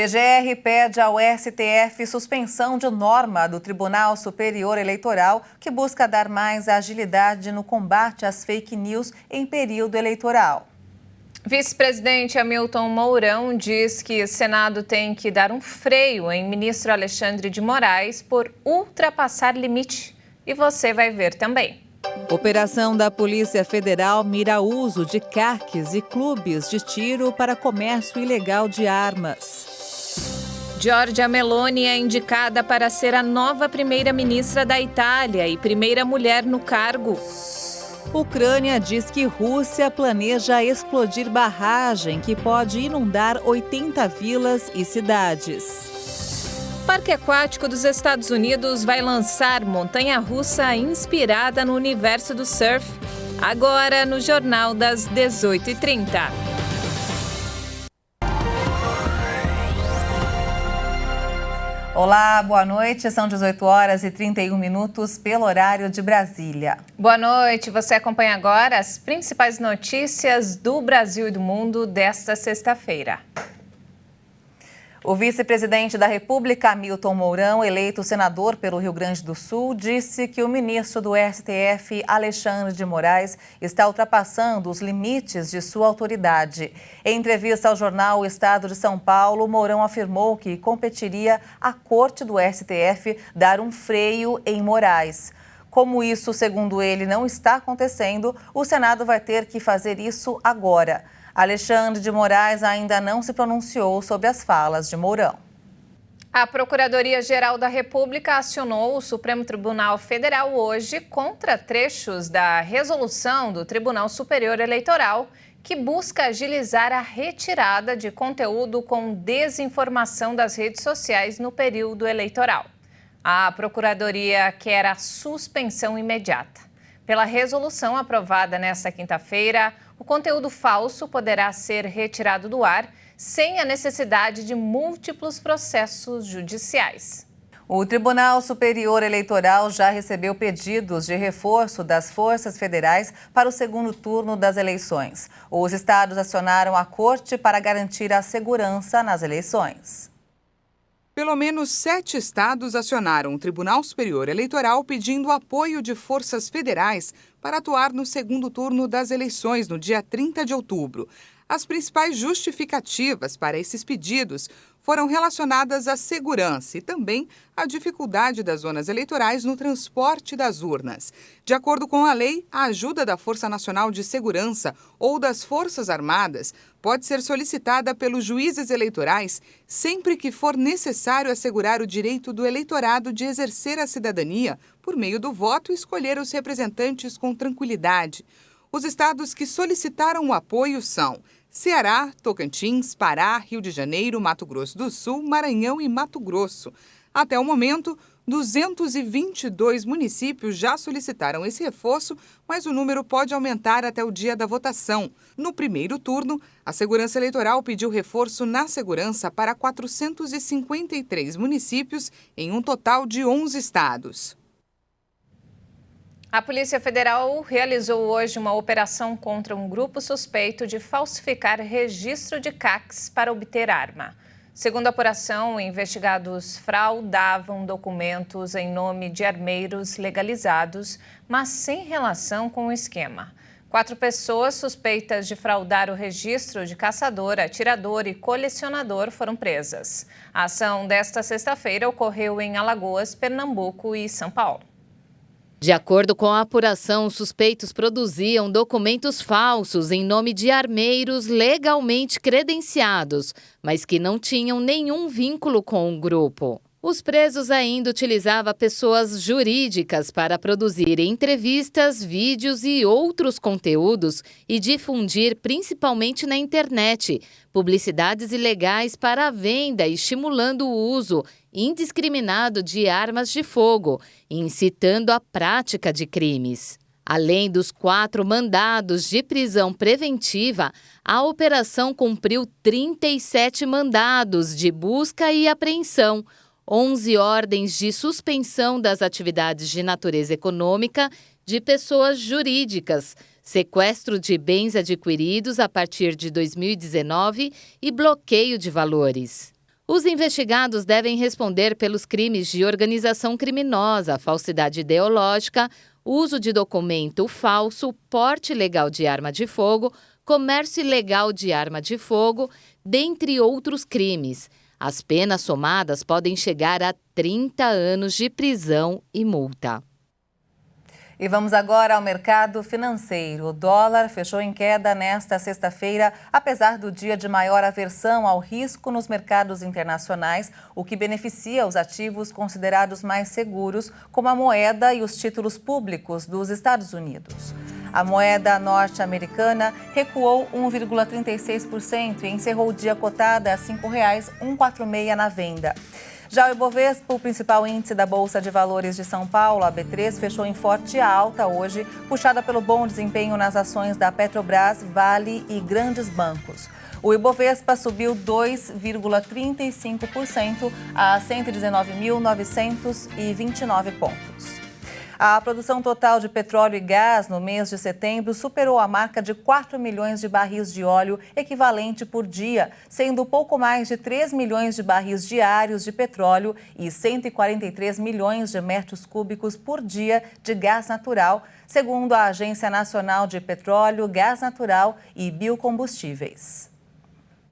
PGR pede ao STF suspensão de norma do Tribunal Superior Eleitoral que busca dar mais agilidade no combate às fake news em período eleitoral. Vice-presidente Hamilton Mourão diz que o Senado tem que dar um freio em ministro Alexandre de Moraes por ultrapassar limite. E você vai ver também. Operação da Polícia Federal mira uso de CACs e clubes de tiro para comércio ilegal de armas. Giorgia Meloni é indicada para ser a nova primeira-ministra da Itália e primeira mulher no cargo. Ucrânia diz que Rússia planeja explodir barragem que pode inundar 80 vilas e cidades. Parque Aquático dos Estados Unidos vai lançar montanha-russa inspirada no universo do surf. Agora no Jornal das 18h30. Olá, boa noite. São 18h31 pelo horário de Brasília. Boa noite. Você acompanha agora as principais notícias do Brasil e do mundo desta sexta-feira. O vice-presidente da República, Hamilton Mourão, eleito senador pelo Rio Grande do Sul, disse que o ministro do STF, Alexandre de Moraes, está ultrapassando os limites de sua autoridade. Em entrevista ao jornal O Estado de São Paulo, Mourão afirmou que competiria à corte do STF dar um freio em Moraes. Como isso, segundo ele, não está acontecendo, o Senado vai ter que fazer isso agora. Alexandre de Moraes ainda não se pronunciou sobre as falas de Mourão. A Procuradoria-Geral da República acionou o Supremo Tribunal Federal hoje contra trechos da resolução do Tribunal Superior Eleitoral que busca agilizar a retirada de conteúdo com desinformação das redes sociais no período eleitoral. A Procuradoria quer a suspensão imediata. Pela resolução aprovada nesta quinta-feira, o conteúdo falso poderá ser retirado do ar sem a necessidade de múltiplos processos judiciais. O Tribunal Superior Eleitoral já recebeu pedidos de reforço das forças federais para o segundo turno das eleições. Os estados acionaram a Corte para garantir a segurança nas eleições. Pelo menos 7 estados acionaram o Tribunal Superior Eleitoral pedindo apoio de forças federais para atuar no segundo turno das eleições, no dia 30 de outubro. As principais justificativas para esses pedidos foram relacionadas à segurança e também à dificuldade das zonas eleitorais no transporte das urnas. De acordo com a lei, a ajuda da Força Nacional de Segurança ou das Forças Armadas pode ser solicitada pelos juízes eleitorais sempre que for necessário assegurar o direito do eleitorado de exercer a cidadania por meio do voto e escolher os representantes com tranquilidade. Os estados que solicitaram o apoio são Ceará, Tocantins, Pará, Rio de Janeiro, Mato Grosso do Sul, Maranhão e Mato Grosso. Até o momento, 222 municípios já solicitaram esse reforço, mas o número pode aumentar até o dia da votação. No primeiro turno, a Segurança Eleitoral pediu reforço na segurança para 453 municípios, em um total de 11 estados. A Polícia Federal realizou hoje uma operação contra um grupo suspeito de falsificar registro de CACs para obter arma. Segundo a apuração, investigados fraudavam documentos em nome de armeiros legalizados, mas sem relação com o esquema. 4 pessoas suspeitas de fraudar o registro de caçador, atirador e colecionador foram presas. A ação desta sexta-feira ocorreu em Alagoas, Pernambuco e São Paulo. De acordo com a apuração, os suspeitos produziam documentos falsos em nome de armeiros legalmente credenciados, mas que não tinham nenhum vínculo com o grupo. Os presos ainda utilizavam pessoas jurídicas para produzir entrevistas, vídeos e outros conteúdos e difundir principalmente na internet publicidades ilegais para a venda, estimulando o uso indiscriminado de armas de fogo, incitando a prática de crimes. Além dos 4 mandados de prisão preventiva, a operação cumpriu 37 mandados de busca e apreensão, 11 ordens de suspensão das atividades de natureza econômica de pessoas jurídicas, sequestro de bens adquiridos a partir de 2019 e bloqueio de valores. Os investigados devem responder pelos crimes de organização criminosa, falsidade ideológica, uso de documento falso, porte ilegal de arma de fogo, comércio ilegal de arma de fogo, dentre outros crimes. As penas somadas podem chegar a 30 anos de prisão e multa. E vamos agora ao mercado financeiro. O dólar fechou em queda nesta sexta-feira, apesar do dia de maior aversão ao risco nos mercados internacionais, o que beneficia os ativos considerados mais seguros, como a moeda e os títulos públicos dos Estados Unidos. A moeda norte-americana recuou 1,36% e encerrou o dia cotada a R$ 5,146 na venda. Já o Ibovespa, o principal índice da Bolsa de Valores de São Paulo, a B3, fechou em forte alta hoje, puxada pelo bom desempenho nas ações da Petrobras, Vale e grandes bancos. O Ibovespa subiu 2,35% a 119.929 pontos. A produção total de petróleo e gás no mês de setembro superou a marca de 4 milhões de barris de óleo equivalente por dia, sendo pouco mais de 3 milhões de barris diários de petróleo e 143 milhões de metros cúbicos por dia de gás natural, segundo a Agência Nacional de Petróleo, Gás Natural e Biocombustíveis.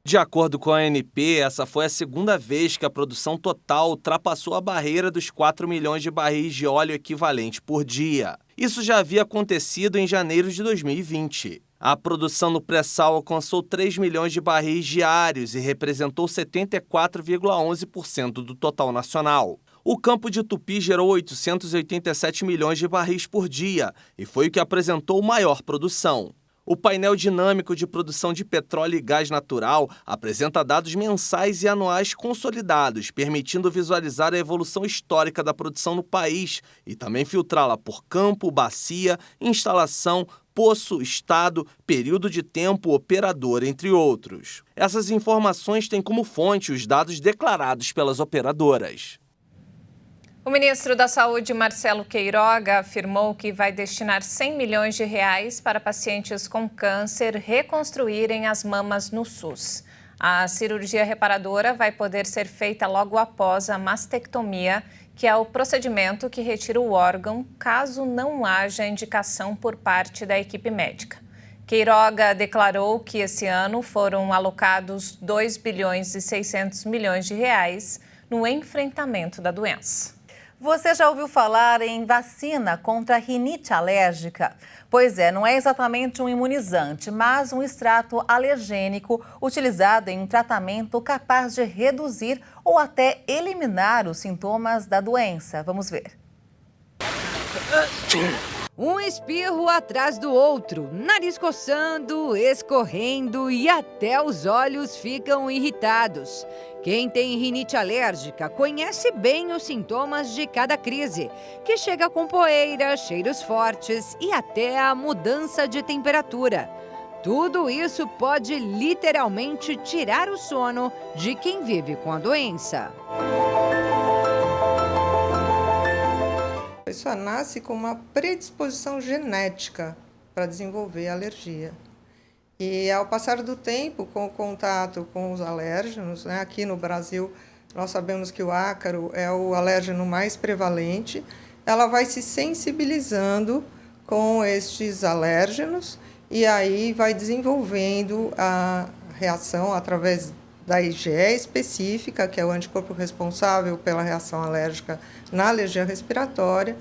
De acordo com a ANP, essa foi a segunda vez que a produção total ultrapassou a barreira dos 4 milhões de barris de óleo equivalente por dia. Isso já havia acontecido em janeiro de 2020. A produção no pré-sal alcançou 3 milhões de barris diários e representou 74,11% do total nacional. O campo de Tupi gerou 887 milhões de barris por dia e foi o que apresentou maior produção. O painel dinâmico de produção de petróleo e gás natural apresenta dados mensais e anuais consolidados, permitindo visualizar a evolução histórica da produção no país e também filtrá-la por campo, bacia, instalação, poço, estado, período de tempo, operador, entre outros. Essas informações têm como fonte os dados declarados pelas operadoras. O ministro da Saúde, Marcelo Queiroga, afirmou que vai destinar 100 milhões de reais para pacientes com câncer reconstruírem as mamas no SUS. A cirurgia reparadora vai poder ser feita logo após a mastectomia, que é o procedimento que retira o órgão caso não haja indicação por parte da equipe médica. Queiroga declarou que esse ano foram alocados 2 bilhões e 600 milhões de reais no enfrentamento da doença. Você já ouviu falar em vacina contra rinite alérgica? Pois é, não é exatamente um imunizante, mas um extrato alergênico utilizado em um tratamento capaz de reduzir ou até eliminar os sintomas da doença. Vamos ver. Um espirro atrás do outro, nariz coçando, escorrendo e até os olhos ficam irritados. Quem tem rinite alérgica conhece bem os sintomas de cada crise, que chega com poeira, cheiros fortes e até a mudança de temperatura. Tudo isso pode literalmente tirar o sono de quem vive com a doença. A pessoa nasce com uma predisposição genética para desenvolver alergia. E ao passar do tempo, com o contato com os alérgenos, aqui no Brasil nós sabemos que o ácaro é o alérgeno mais prevalente, ela vai se sensibilizando com estes alérgenos e aí vai desenvolvendo a reação através da IgE específica, que é o anticorpo responsável pela reação alérgica na alergia respiratória,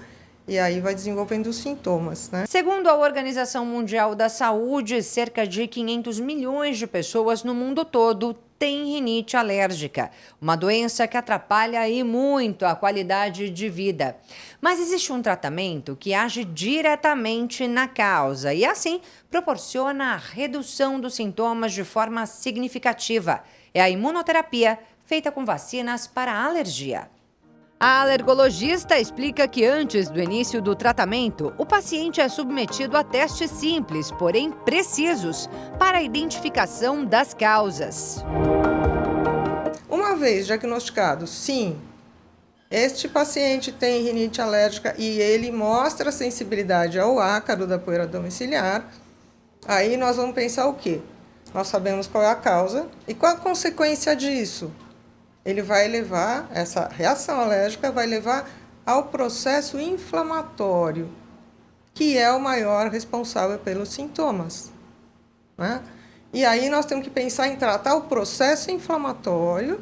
e aí vai desenvolvendo os sintomas, né? Segundo a Organização Mundial da Saúde, cerca de 500 milhões de pessoas no mundo todo têm rinite alérgica, uma doença que atrapalha e muito a qualidade de vida. Mas existe um tratamento que age diretamente na causa e, assim, proporciona a redução dos sintomas de forma significativa. É a imunoterapia, feita com vacinas para a alergia. A alergologista explica que antes do início do tratamento, o paciente é submetido a testes simples, porém precisos, para a identificação das causas. Uma vez diagnosticado, sim, este paciente tem rinite alérgica e ele mostra sensibilidade ao ácaro da poeira domiciliar, aí nós vamos pensar o quê? Nós sabemos qual é a causa e qual a consequência disso. ele vai levar, essa reação alérgica vai levar ao processo inflamatório, que é o maior responsável pelos sintomas, né? E aí nós temos que pensar em tratar o processo inflamatório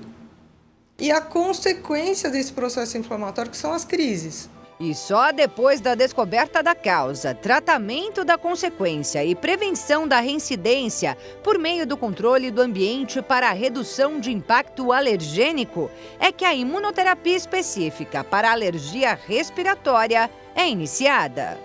e a consequência desse processo inflamatório, que são as crises. E só depois da descoberta da causa, tratamento da consequência e prevenção da reincidência por meio do controle do ambiente para a redução de impacto alergênico é que a imunoterapia específica para alergia respiratória é iniciada.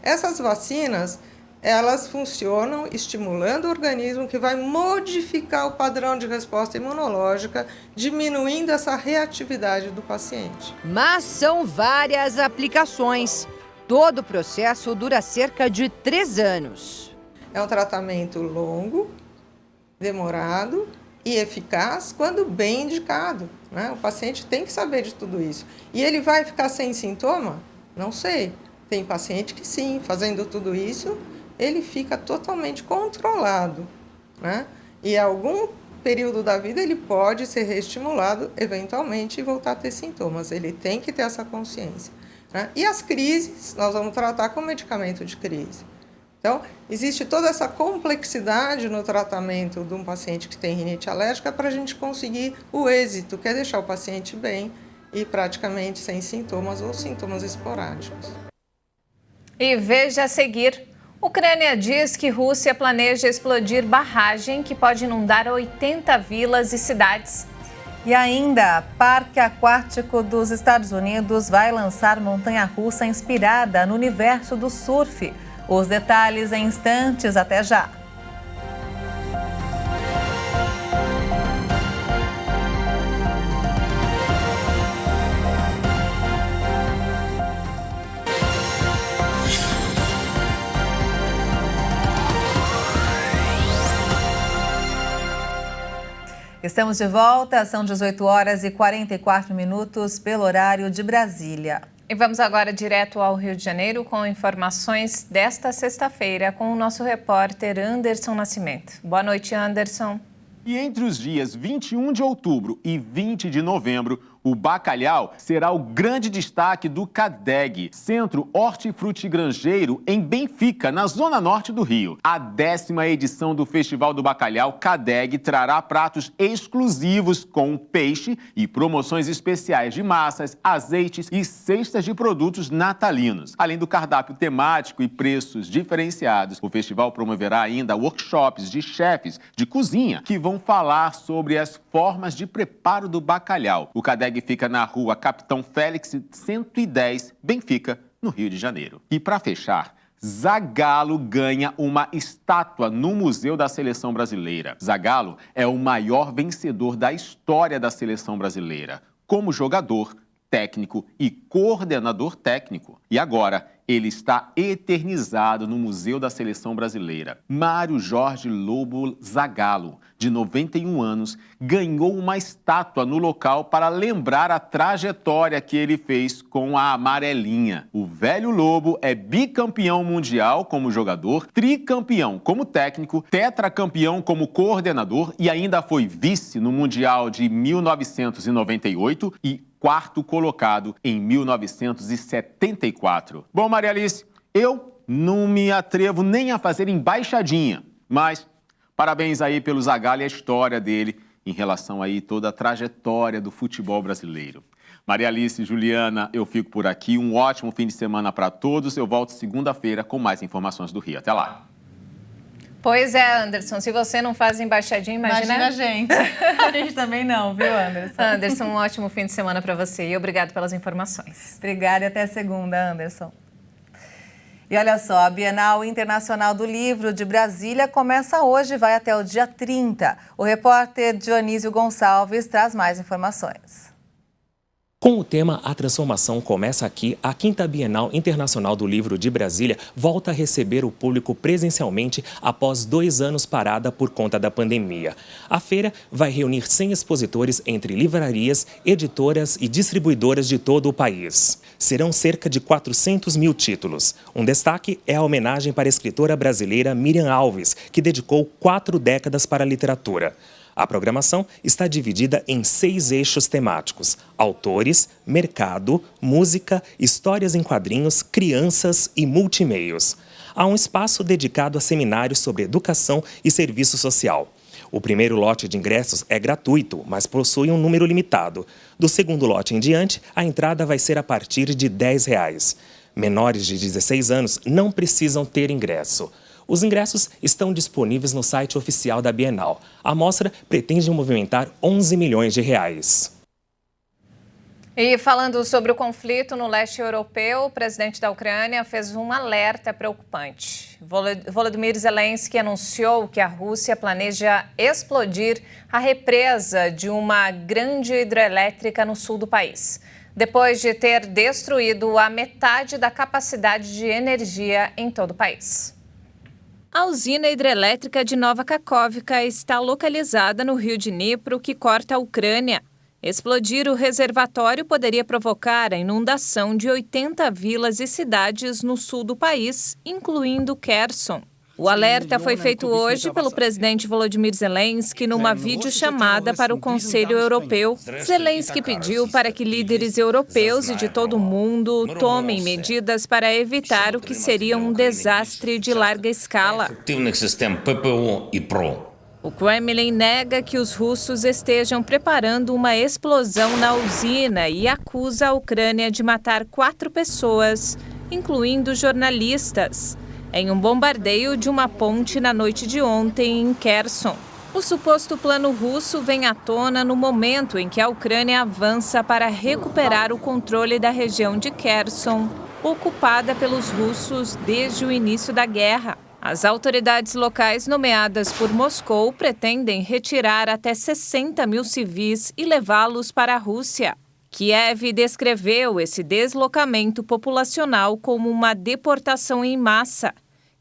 Essas vacinas, elas funcionam estimulando o organismo, que vai modificar o padrão de resposta imunológica, diminuindo essa reatividade do paciente. Mas são várias aplicações. Todo o processo dura cerca de 3 anos. É um tratamento longo, demorado e eficaz quando bem indicado, né? O paciente tem que saber de tudo isso. E ele vai ficar sem sintoma? Não sei. Tem paciente que sim, fazendo tudo isso, ele fica totalmente controlado, né? E em algum período da vida ele pode ser reestimulado eventualmente e voltar a ter sintomas. Ele tem que ter essa consciência, né? E as crises, nós vamos tratar com medicamento de crise. Então, existe toda essa complexidade no tratamento de um paciente que tem rinite alérgica para a gente conseguir o êxito, que é deixar o paciente bem e praticamente sem sintomas ou sintomas esporádicos. E veja a seguir. Ucrânia diz que Rússia planeja explodir barragem que pode inundar 80 vilas e cidades. E ainda, Parque Aquático dos Estados Unidos vai lançar montanha-russa inspirada no universo do surf. Os detalhes em instantes, até já. Estamos de volta, são 18 horas e 44 minutos pelo horário de Brasília. E vamos agora direto ao Rio de Janeiro com informações desta sexta-feira com o nosso repórter Anderson Nascimento. Boa noite, Anderson. E entre os dias 21 de outubro e 20 de novembro, o bacalhau será o grande destaque do CADEG, Centro Hortifrutigranjeiro, em Benfica, na zona norte do Rio. A 10ª edição do Festival do Bacalhau CADEG trará pratos exclusivos com peixe e promoções especiais de massas, azeites e cestas de produtos natalinos. Além do cardápio temático e preços diferenciados, o festival promoverá ainda workshops de chefes de cozinha que vão falar sobre as formas de preparo do bacalhau. O CADEG fica na rua Capitão Félix 110, Benfica, no Rio de Janeiro. E para fechar, Zagallo ganha uma estátua no Museu da Seleção Brasileira. Zagallo é o maior vencedor da história da Seleção Brasileira, como jogador, técnico e coordenador técnico. E agora, ele está eternizado no Museu da Seleção Brasileira. Mário Jorge Lobo Zagallo, de 91 anos, ganhou uma estátua no local para lembrar a trajetória que ele fez com a amarelinha. O velho Lobo é bicampeão mundial como jogador, tricampeão como técnico, tetracampeão como coordenador e ainda foi vice no Mundial de 1998 e 4º colocado em 1974. Bom, Maria Alice, eu não me atrevo nem a fazer embaixadinha, mas parabéns aí pelo Zagallo e a história dele em relação aí toda a trajetória do futebol brasileiro. Maria Alice e Juliana, eu fico por aqui. Um ótimo fim de semana para todos. Eu volto segunda-feira com mais informações do Rio. Até lá. Pois é, Anderson, se você não faz embaixadinha, imagina a gente. A gente também não, viu, Anderson? Anderson, um ótimo fim de semana para você e obrigado pelas informações. Obrigada e até segunda, Anderson. E olha só, a Bienal Internacional do Livro de Brasília começa hoje e vai até o dia 30. O repórter Dionísio Gonçalves traz mais informações. Com o tema A Transformação Começa Aqui, a 5ª Bienal Internacional do Livro de Brasília volta a receber o público presencialmente após 2 anos parada por conta da pandemia. A feira vai reunir 100 expositores entre livrarias, editoras e distribuidoras de todo o país. Serão cerca de 400 mil títulos. Um destaque é a homenagem para a escritora brasileira Miriam Alves, que dedicou 4 décadas para a literatura. A programação está dividida em 6 eixos temáticos: autores, mercado, música, histórias em quadrinhos, crianças e multimeios. Há um espaço dedicado a seminários sobre educação e serviço social. O primeiro lote de ingressos é gratuito, mas possui um número limitado. Do segundo lote em diante, a entrada vai ser a partir de R$ 10. Menores de 16 anos não precisam ter ingresso. Os ingressos estão disponíveis no site oficial da Bienal. A mostra pretende movimentar 11 milhões de reais. E falando sobre o conflito no leste europeu, o presidente da Ucrânia fez um alerta preocupante. Volodymyr Zelensky anunciou que a Rússia planeja explodir a represa de uma grande hidrelétrica no sul do país, depois de ter destruído a metade da capacidade de energia em todo o país. A usina hidrelétrica de Nova Kakhovka está localizada no rio Dnipro, que corta a Ucrânia. Explodir o reservatório poderia provocar a inundação de 80 vilas e cidades no sul do país, incluindo Kherson. O alerta foi feito hoje pelo presidente Volodymyr Zelensky numa videochamada para o Conselho Europeu. Zelensky pediu para que líderes europeus e de todo o mundo tomem medidas para evitar o que seria um desastre de larga escala. O Kremlin nega que os russos estejam preparando uma explosão na usina e acusa a Ucrânia de matar 4 pessoas, incluindo jornalistas, em um bombardeio de uma ponte na noite de ontem em Kherson. O suposto plano russo vem à tona no momento em que a Ucrânia avança para recuperar o controle da região de Kherson, ocupada pelos russos desde o início da guerra. As autoridades locais nomeadas por Moscou pretendem retirar até 60 mil civis e levá-los para a Rússia. Kiev descreveu esse deslocamento populacional como uma deportação em massa,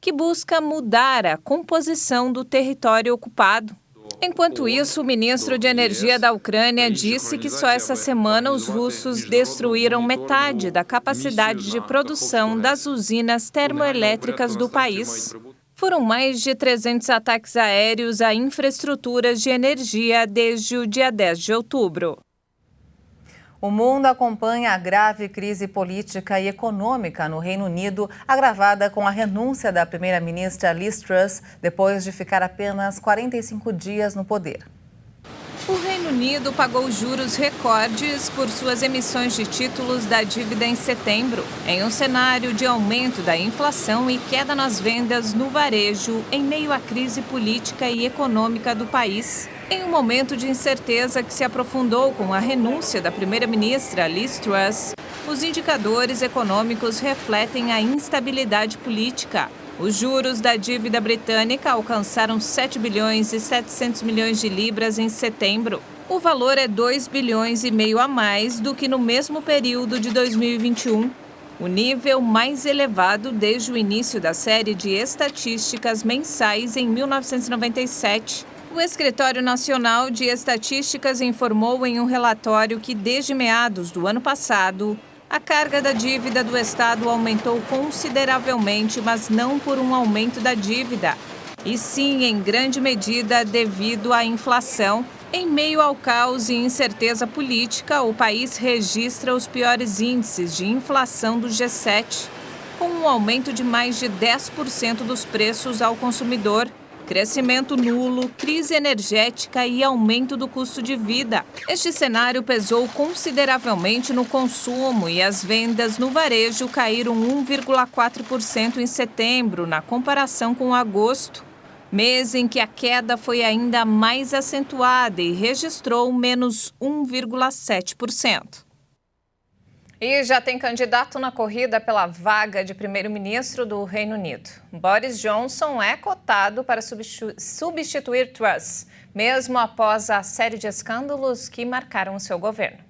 que busca mudar a composição do território ocupado. Enquanto isso, o ministro de Energia da Ucrânia disse que só essa semana os russos destruíram metade da capacidade de produção das usinas termoelétricas do país. Foram mais de 300 ataques aéreos a infraestruturas de energia desde o dia 10 de outubro. O mundo acompanha a grave crise política e econômica no Reino Unido, agravada com a renúncia da primeira-ministra Liz Truss, depois de ficar apenas 45 dias no poder. O Reino Unido pagou juros recordes por suas emissões de títulos da dívida em setembro, em um cenário de aumento da inflação e queda nas vendas no varejo, em meio à crise política e econômica do país. Em um momento de incerteza que se aprofundou com a renúncia da primeira-ministra Liz Truss, os indicadores econômicos refletem a instabilidade política. Os juros da dívida britânica alcançaram 7 bilhões e 700 milhões de libras em setembro. O valor é 2 bilhões e meio a mais do que no mesmo período de 2021, o nível mais elevado desde o início da série de estatísticas mensais em 1997. O Escritório Nacional de Estatísticas informou em um relatório que, desde meados do ano passado, a carga da dívida do Estado aumentou consideravelmente, mas não por um aumento da dívida, e sim, em grande medida, devido à inflação. Em meio ao caos e incerteza política, o país registra os piores índices de inflação do G7, com um aumento de mais de 10% dos preços ao consumidor, crescimento nulo, crise energética e aumento do custo de vida. Este cenário pesou consideravelmente no consumo e as vendas no varejo caíram 1,4% em setembro, na comparação com agosto, mês em que a queda foi ainda mais acentuada e registrou menos 1,7%. E já tem candidato na corrida pela vaga de primeiro-ministro do Reino Unido. Boris Johnson é cotado para substituir Truss, mesmo após a série de escândalos que marcaram o seu governo.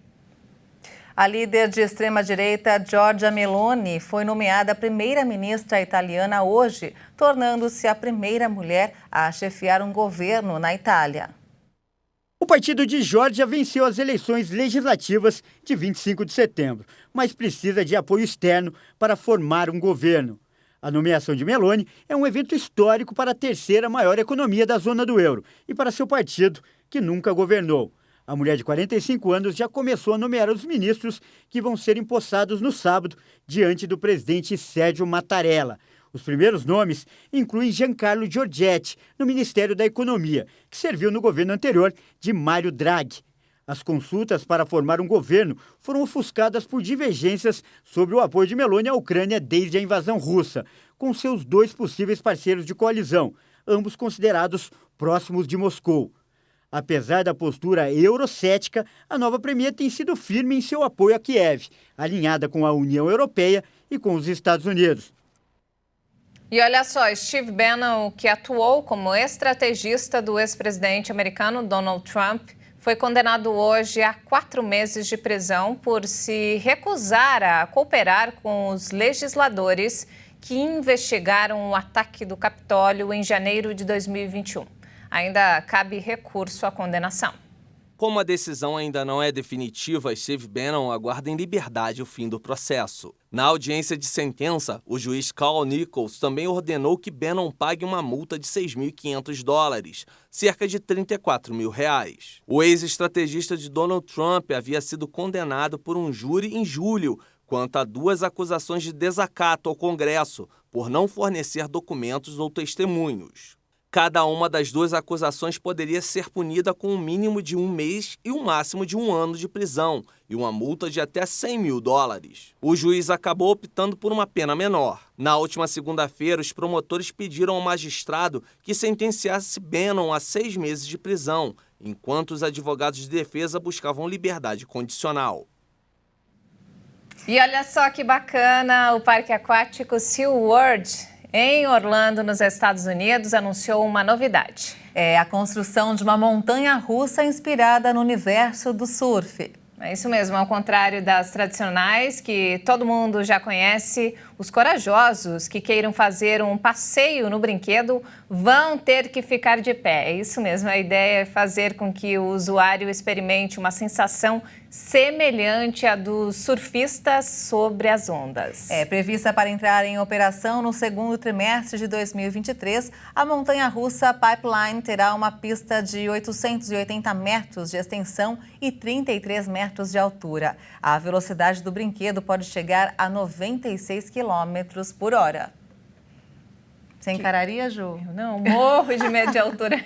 A líder de extrema-direita, Giorgia Meloni, foi nomeada primeira-ministra italiana hoje, tornando-se a primeira mulher a chefiar um governo na Itália. O partido de Giorgia venceu as eleições legislativas de 25 de setembro, mas precisa de apoio externo para formar um governo. A nomeação de Meloni é um evento histórico para a terceira maior economia da zona do euro e para seu partido, que nunca governou. A mulher de 45 anos já começou a nomear os ministros que vão ser empossados no sábado, diante do presidente Sérgio Mattarella. Os primeiros nomes incluem Giancarlo Giorgetti, no Ministério da Economia, que serviu no governo anterior de Mário Draghi. As consultas para formar um governo foram ofuscadas por divergências sobre o apoio de Meloni à Ucrânia desde a invasão russa, com seus 2 possíveis parceiros de coalizão, ambos considerados próximos de Moscou. Apesar da postura eurocética, a nova premier tem sido firme em seu apoio a Kiev, alinhada com a União Europeia e com os Estados Unidos. E olha só, Steve Bannon, que atuou como estrategista do ex-presidente americano Donald Trump, foi condenado hoje a 4 meses de prisão por se recusar a cooperar com os legisladores que investigaram o ataque do Capitólio em janeiro de 2021. Ainda cabe recurso à condenação. Como a decisão ainda não é definitiva, Steve Bannon aguarda em liberdade o fim do processo. Na audiência de sentença, o juiz Carl Nichols também ordenou que Bannon pague uma multa de $6.500, cerca de R$34 mil. O ex-estrategista de Donald Trump havia sido condenado por um júri em julho quanto a 2 acusações de desacato ao Congresso por não fornecer documentos ou testemunhos. Cada uma das 2 acusações poderia ser punida com um mínimo de 1 mês e um máximo de 1 ano de prisão e uma multa de até $100 mil. O juiz acabou optando por uma pena menor. Na última segunda-feira, os promotores pediram ao magistrado que sentenciasse Bannon a 6 meses de prisão, enquanto os advogados de defesa buscavam liberdade condicional. E olha só que bacana, o Parque Aquático SeaWorld em Orlando, nos Estados Unidos, anunciou uma novidade. É a construção de uma montanha-russa inspirada no universo do surf. É isso mesmo, ao contrário das tradicionais, que todo mundo já conhece, os corajosos que queiram fazer um passeio no brinquedo vão ter que ficar de pé. É isso mesmo, a ideia é fazer com que o usuário experimente uma sensação semelhante à dos surfistas sobre as ondas. É prevista para entrar em operação no segundo trimestre de 2023, a montanha-russa Pipeline terá uma pista de 880 metros de extensão e 33 metros de altura. A velocidade do brinquedo pode chegar a 96 km por hora. Você encararia, Ju? Eu não, morro de medo de altura.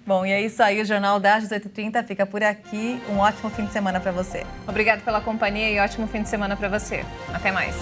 Bom, e é isso aí, o Jornal das 18h30 fica por aqui. Um ótimo fim de semana para você. Obrigada pela companhia e ótimo fim de semana para você. Até mais.